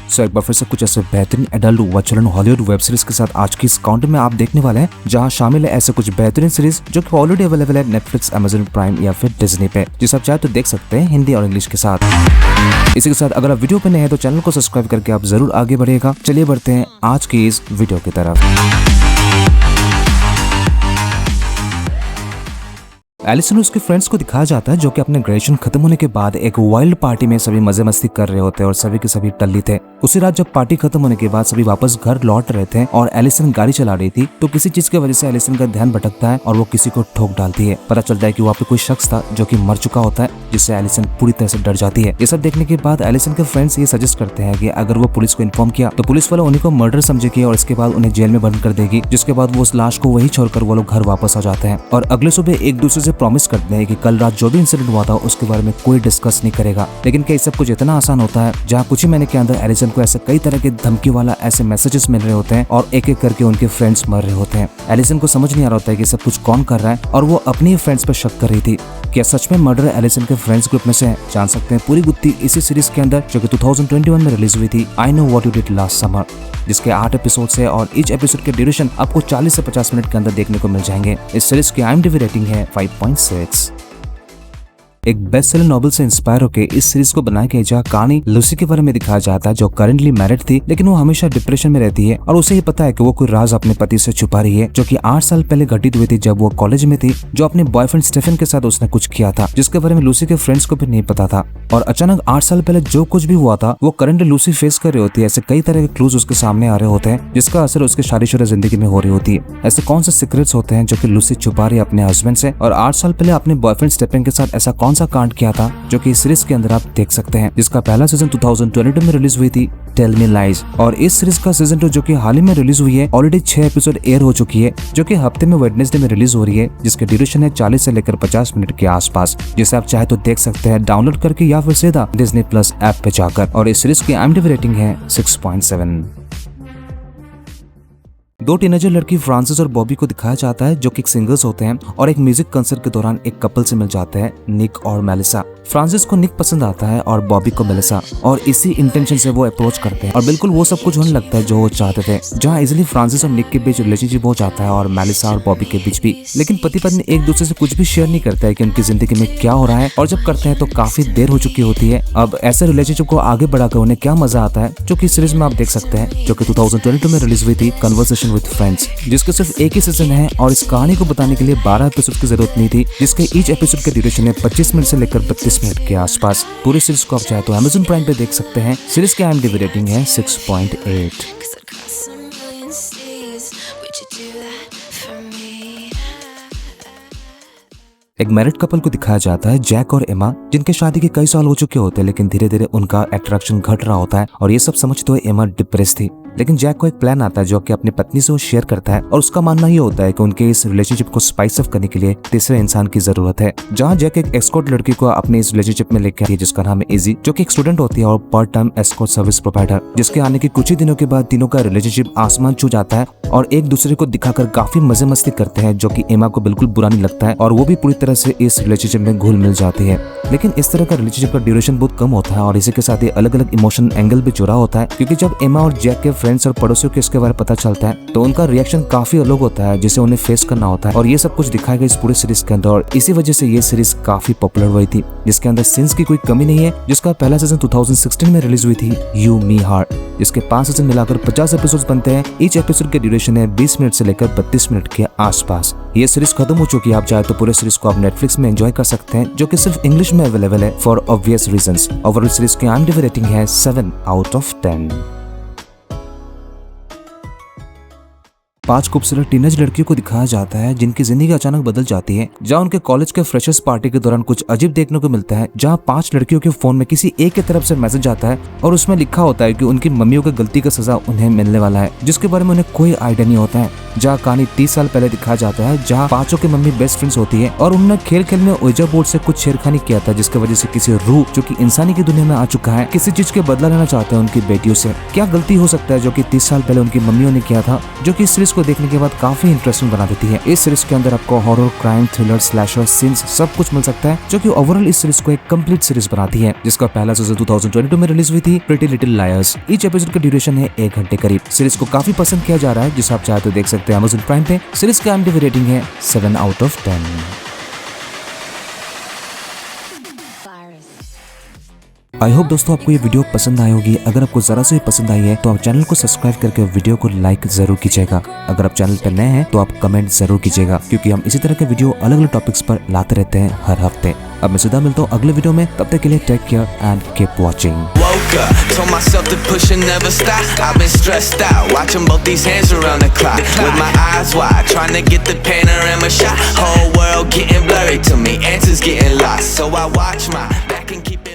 सो एक बार फिर से कुछ ऐसे बेहतरीन एडल्ट वचलन हॉलीवुड वेब सीरीज के साथ आज की इस काउंट में आप देखने वाले हैं, जहां शामिल है ऐसे कुछ बेहतरीन सीरीज जो कि ऑलरेडी अवेलेबल है नेटफ्लिक्स, अमेजन प्राइम या फिर डिज्नी पे, जिसे आप चाहे तो देख सकते हैं हिंदी और इंग्लिश के साथ। इसी के साथ अगर आप वीडियो पे नए हैं तो चैनल को सब्सक्राइब करके आप जरूर आगे बढ़िएगा। चलिए बढ़ते हैं आज की इस वीडियो की तरफ। एलिसन और उसके फ्रेंड्स को दिखाया जाता है जो कि अपने ग्रेजुएशन खत्म होने के बाद एक वाइल्ड पार्टी में सभी मजे मस्ती कर रहे होते हैं और सभी के सभी टल्ली थे। उसी रात जब पार्टी खत्म होने के बाद सभी वापस घर लौट रहे थे और एलिसन गाड़ी चला रही थी तो किसी चीज की वजह से एलिसन का ध्यान भटकता है और वो किसी को ठोक डालती है। पता चलता है कि वहाँ पे कोई शख्स था जो कि मर चुका होता है, जिससे एलिसन पूरी तरह से डर जाती है। ये सब देखने के बाद एलिसन के फ्रेंड्स ये सजेस्ट करते हैं कि अगर वो पुलिस को इन्फॉर्म किया तो पुलिस वाले उन्हीं को मर्डर समझेगी और इसके बाद उन्हें जेल में बंद कर देगी, जिसके बाद वो उस लाश को वही छोड़कर वो लोग घर वापस आ जाते हैं और अगले सुबह एक दूसरे से प्रॉमिस करते हैं कि कल रात जो भी इंसिडेंट हुआ था उसके बारे में कोई डिस्कस नहीं करेगा। लेकिन क्या सब कुछ इतना आसान होता है? जहाँ कुछ ही महीने के अंदर एलिसन को ऐसे कई तरह के धमकी वाला ऐसे मैसेजेस मिल रहे होते हैं और एक एक करके उनके फ्रेंड्स मर रहे होते हैं। एलिसन को समझ नहीं आ रहा होता है कि सब कुछ कौन कर रहा है और वो अपने ही फ्रेंड्स पर शक कर रही थी। क्या सच में मर्डर एलिसन के फ्रेंड्स ग्रुप में से है? जान सकते हैं पूरी गुत्थी इसी सीरीज के अंदर जो कि 2021 में रिलीज हुई थी, I know what you did last summer, जिसके 8 एपिसोड्स है और ईच एपिसोड के ड्यूरेशन आपको 40 से 50 मिनट के अंदर देखने को मिल जाएंगे। इस सीरीज की IMDb रेटिंग है 5.6। एक बेस्ट सेलर नॉवेल से इंस्पायर होकर इस सीरीज को बनाया गया, जहाँ कहानी लूसी के बारे में दिखाया जाता है जो करंटली मैरिड थी लेकिन वो हमेशा डिप्रेशन में रहती है और उसे ही पता है कि वो कोई राज अपने पति से छुपा रही है जो कि 8 साल पहले घटित हुई थी जब वो कॉलेज में थी, जो अपने बॉयफ्रेंड स्टेफन के साथ उसने कुछ किया था जिसके बारे में लूसी के फ्रेंड्स को भी नहीं पता था। और अचानक 8 साल पहले जो कुछ भी हुआ था वो करंटली लूसी फेस कर रही होती है। ऐसे कई तरह के क्लूज उसके सामने आ रहे होते हैं जिसका असर उसके शादीशुदा जिंदगी में हो रही होती है। ऐसे कौन से सीक्रेट्स होते हैं जो कि लूसी छुपा रही है अपने हस्बैंड से, और 8 साल पहले अपने बॉयफ्रेंड स्टेफन के साथ ऐसा कौन सा कांड किया था जो कि इस सीरीज के अंदर आप देख सकते हैं, जिसका पहला सीजन 2022 में रिलीज हुई थी, टेल मी लाइज। और इस सीरीज का सीजन 2 जो कि हाल ही में रिलीज हुई है, ऑलरेडी 6 एपिसोड एयर हो चुकी है जो कि हफ्ते में वेडनेसडे में रिलीज हो रही है, जिसके ड्यूरेशन है 40 से लेकर 50 मिनट के आसपास, जिसे आप चाहे तो देख सकते हैं डाउनलोड करके या फिर सीधा डिज्नी प्लस ऐप पे जाकर। और इस सीरीज की IMDb रेटिंग है 6.7। दो टीनेजर लड़की फ्रांसिस और बॉबी को दिखाया जाता है जो कि सिंगर्स होते हैं और एक म्यूजिक कंसर्ट के दौरान एक कपल से मिल जाते हैं, निक और मेलिसा। फ्रांसिस को निक पसंद आता है और बॉबी को मेलिसा, और इसी इंटेंशन से वो अप्रोच करते हैं और बिल्कुल वो सब कुछ होने लगता है जो वो चाहते थे, जहाँ इजिली फ्रांसिस और निक के बीच रिलेशनशिप हो जाता है और मेलिसा और बॉबी के बीच भी। लेकिन पति पत्नी एक दूसरे से कुछ भी शेयर नहीं करता है कि उनकी जिंदगी में क्या हो रहा है, और जब करते हैं तो काफी देर हो चुकी होती है। अब ऐसे रिलेशनशिप को आगे बढ़ाकर उन्हें क्या मजा आता है जो कि सीरीज में आप देख सकते हैं, जो कि 2022 में रिलीज हुई थी, कन्वर्सेशन विद फ्रेंड्स, जिसके सिर्फ एक ही सीजन है और इस कहानी को बताने के लिए 12 एपिसोड की जरूरत नहीं थी, जिसके ईच एपिसोड के ड्यूरेशन है 25 मिनट से लेकर 32 मिनट के आसपास। पूरी सीरीज को आप चाहे तो अमेजन प्राइम पे देख सकते हैं। सीरीज की IMDb रेटिंग है 6.8। एक मैरिड कपल को दिखाया जाता है, जैक और एमा, जिनके शादी के कई साल हो चुके होते हैं लेकिन धीरे धीरे उनका अट्रैक्शन घट रहा होता है और ये सब समझते हुए एमा डिप्रेस थी। लेकिन जैक को एक प्लान आता है जो कि अपनी पत्नी से वो शेयर करता है और उसका मानना ये होता है कि उनके इस रिलेशनशिप को स्पाइस अप करने के लिए तीसरे इंसान की जरूरत है। जहाँ जैक एक एस्कॉर्ट लड़की को अपने इस रिलेशनशिप में लेकर आई है जिसका नाम है इजी, जो कि एक स्टूडेंट होती है और part time escort service provider, जिसके आने के कुछ ही दिनों के बाद तीनों का रिलेशनशिप आसमान छू जाता है और एक दूसरे को दिखाकर काफी मजे मस्ती करते हैं, जो कि एमा को बिल्कुल बुरा नहीं लगता है और वो भी पूरी तरह से इस रिलेशनशिप में घुल मिल जाती है। लेकिन इस तरह का रिलेशनशिप का ड्यूरेशन बहुत कम होता है और इसी के साथ ही अलग अलग इमोशन एंगल भी जुड़ा होता है, क्योंकि जब एमा और जैक के फ्रेंड्स और पड़ोसियों के इसके बारे में पता चलता है तो उनका रिएक्शन काफी अलग होता है जिसे उन्हें फेस करना होता है। और ये सब कुछ दिखाया गया इस पूरे सीरीज के अंदर और इसी वजह से ये सीरीज काफी पॉपुलर हुई थी, जिसके अंदर सीन्स की कोई कमी नहीं है। जिसका पहला सीजन 2016 में रिलीज हुई थी, यू मी हार्ट, जिसके 5 सीजन मिलाकर 50 एपिसोड बनते हैं। ईच एपिसोड के ड्यूरेशन है 20 मिनट से लेकर 32 मिनट के आसपास। ये सीरीज खत्म हो चुकी है, आप चाहे तो पूरे सीरीज को आप नेटफ्लिक्स में एंजॉय कर सकते हैं, जो कि सिर्फ इंग्लिश में अवेलेबल है for obvious reasons. Overall series की IMDb रेटिंग है 7/10। 5 खूबसूरत टीनेज लड़कियों को दिखाया जाता है जिनकी जिंदगी अचानक बदल जाती है, जहां उनके कॉलेज के फ्रेशर्स पार्टी के दौरान कुछ अजीब देखने को मिलता है, जहां 5 लड़कियों के फोन में किसी एक की तरफ से मैसेज आता है और उसमें लिखा होता है कि उनकी मम्मियों की गलती का सजा उन्हें मिलने वाला है, जिसके बारे में उन्हें कोई आइडिया नहीं होता है। जहाँ कहानी 30 साल पहले दिखाया जाता है, जहाँ 5 की मम्मी बेस्ट फ्रेंड्स होती है और उन्होंने खेल खेल में ओइजा बोर्ड से कुछ छेड़खानी किया था, जिसकी वजह से किसी रूह जो कि इंसानी की दुनिया में आ चुका है किसी चीज के बदला लेना चाहते हैं उनकी बेटियों से। क्या गलती हो सकता है जो कि 30 साल पहले उनकी मम्मियों ने किया था, जो कि इस सीरीज सीरीज को देखने के बाद काफी इंटरेस्टिंग बना देती है। इस सीरीज के अंदर आपको horror, crime, thriller, slasher, scenes सब कुछ मिल सकता है, जो कि ओवरऑल इस सीरीज को एक कंप्लीट सीरीज बनाती है, जिसका पहला सीजन 2022 में रिलीज हुई थी, pretty little lawyers. Each episode का ड्यूरेशन है 1 घंटे करीब। सीरीज को काफी पसंद किया जा रहा है, जिसे आप चाहे तो देख सकते हैं Amazon प्राइम पे। सीरीज का IMDb रेटिंग है 7 out of 10। आई होप दोस्तों आपको ये वीडियो पसंद आई होगी। अगर आपको जरा से भी पसंद आई है तो आप चैनल को सब्सक्राइब करके वीडियो को लाइक जरूर कीजिएगा। अगर आप चैनल पर नए हैं तो आप कमेंट जरूर कीजिएगा, क्योंकि हम इसी तरह के वीडियो अलग अलग टॉपिक्स पर लाते रहते हैं हर हफ्ते। अब मैं सीधा मिलता हूँ अगले वीडियो में, तब तक के लिए take care and keep watching. Told myself to push and never stop. I've been stressed out, watching both these hands around the clock. With my eyes wide, trying to get the panorama shot. Whole world getting blurry to me, answers getting lost. So I watch my back and keep it